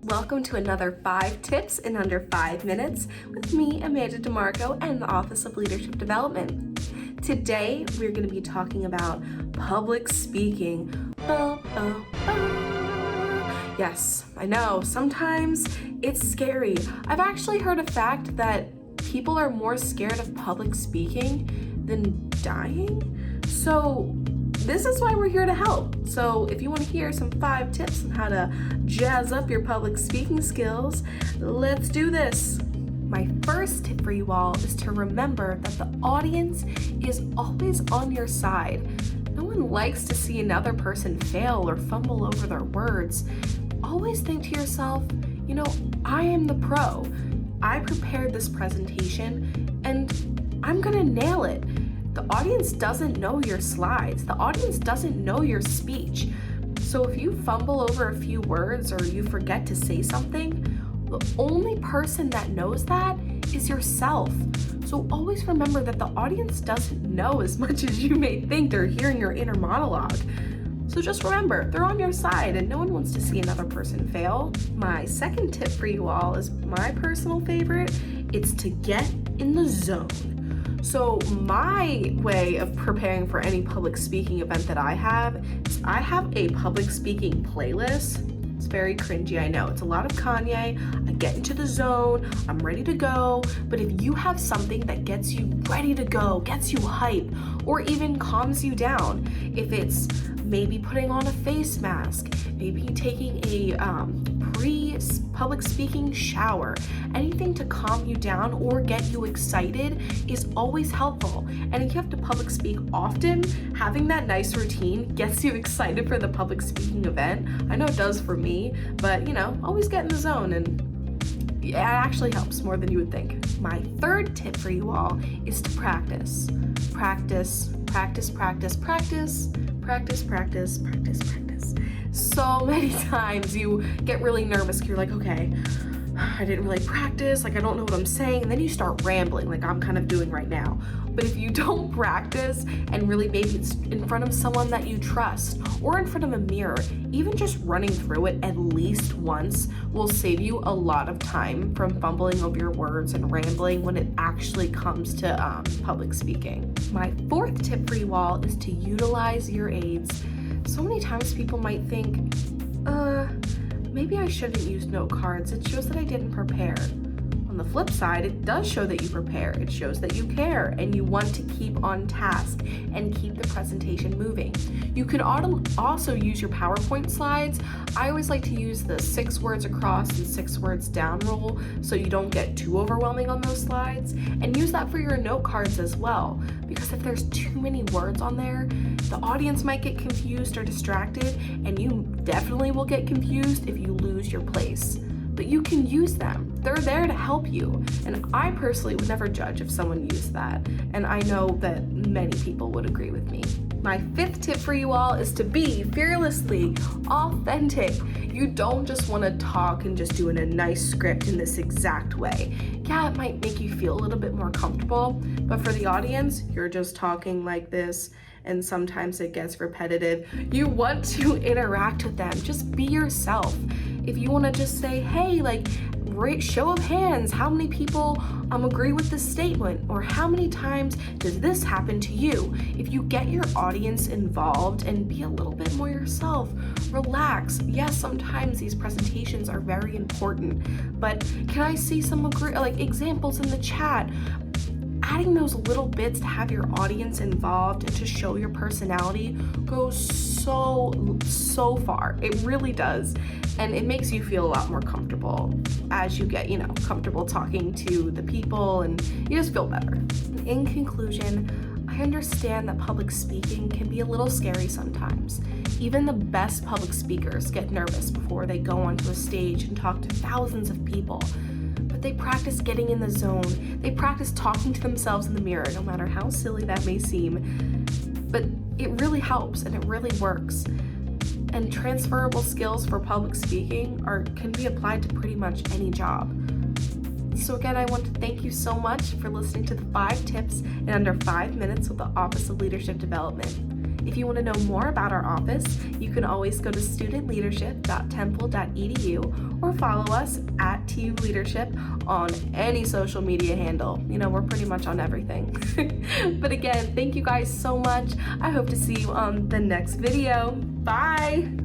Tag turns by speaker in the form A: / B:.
A: Welcome to another 5 tips in under 5 minutes with me, Amanda DeMarco, and the Office of Leadership Development. Today, we're going to be talking about public speaking. Yes, I know, sometimes it's scary. I've actually heard a fact that people are more scared of public speaking than dying. So this is why we're here to help. So if you want to hear some 5 tips on how to jazz up your public speaking skills, let's do this. My first tip for you all is to remember that the audience is always on your side. No one likes to see another person fail or fumble over their words. Always think to yourself, I am the pro. I prepared this presentation and I'm gonna nail it. The audience doesn't know your slides. The audience doesn't know your speech. So if you fumble over a few words or you forget to say something, the only person that knows that is yourself. So always remember that the audience doesn't know as much as you may think. They're hearing your inner monologue. So just remember, they're on your side and no one wants to see another person fail. My second tip for you all is my personal favorite. It's to get in the zone. So my way of preparing for any public speaking event that I have is I have a public speaking playlist. It's very cringy, I know. It's a lot of Kanye. I get into the zone, I'm ready to go. But if you have something that gets you ready to go, gets you hype, or even calms you down, if it's maybe putting on a face mask, maybe taking a pre-public speaking shower, anything to calm you down or get you excited is always helpful. And if you have to public speak often, having that nice routine gets you excited for the public speaking event. I know it does for me, but always get in the zone, and it actually helps more than you would think. My third tip for you all is to practice. Practice. So many times you get really nervous. You're like, okay, I didn't really practice. I don't know what I'm saying. And then you start rambling like I'm kind of doing right now. But if you don't practice, and really maybe it's in front of someone that you trust or in front of a mirror, even just running through it at least once will save you a lot of time from fumbling over your words and rambling when it actually comes to public speaking. My fourth tip for you all is to utilize your aids. So many times people might think, maybe I shouldn't use note cards. It shows that I didn't prepare. On the flip side, it does show that you prepare. It shows that you care and you want to keep on task and keep the presentation moving. You can also use your PowerPoint slides. I always like to use the 6 words across and 6 words down rule so you don't get too overwhelming on those slides, and use that for your note cards as well, because if there's too many words on there, the audience might get confused or distracted, and you definitely will get confused if you lose your place. But you can use them. They're there to help you. And I personally would never judge if someone used that. And I know that many people would agree with me. My 5th tip for you all is to be fearlessly authentic. You don't just want to talk and just do in a nice script in this exact way. Yeah, it might make you feel a little bit more comfortable, but for the audience, you're just talking like this, and sometimes it gets repetitive. You want to interact with them. Just be yourself. If you want to just say, hey, show of hands, how many people agree with this statement? Or how many times does this happen to you? If you get your audience involved and be a little bit more yourself, relax. Yes, sometimes these presentations are very important, but can I see some examples in the chat? Adding those little bits to have your audience involved and to show your personality goes so far. It really does. And it makes you feel a lot more comfortable as you get, comfortable talking to the people, and you just feel better. In conclusion, I understand that public speaking can be a little scary sometimes. Even the best public speakers get nervous before they go onto a stage and talk to thousands of people. But they practice getting in the zone. They practice talking to themselves in the mirror, no matter how silly that may seem. But it really helps and it really works. And transferable skills for public speaking can be applied to pretty much any job. So again, I want to thank you so much for listening to the 5 tips in under 5 minutes with the Office of Leadership Development. If you want to know more about our office, you can always go to studentleadership.temple.edu or follow us at TU Leadership on any social media handle. You know, we're pretty much on everything. But again, thank you guys so much. I hope to see you on the next video. Bye!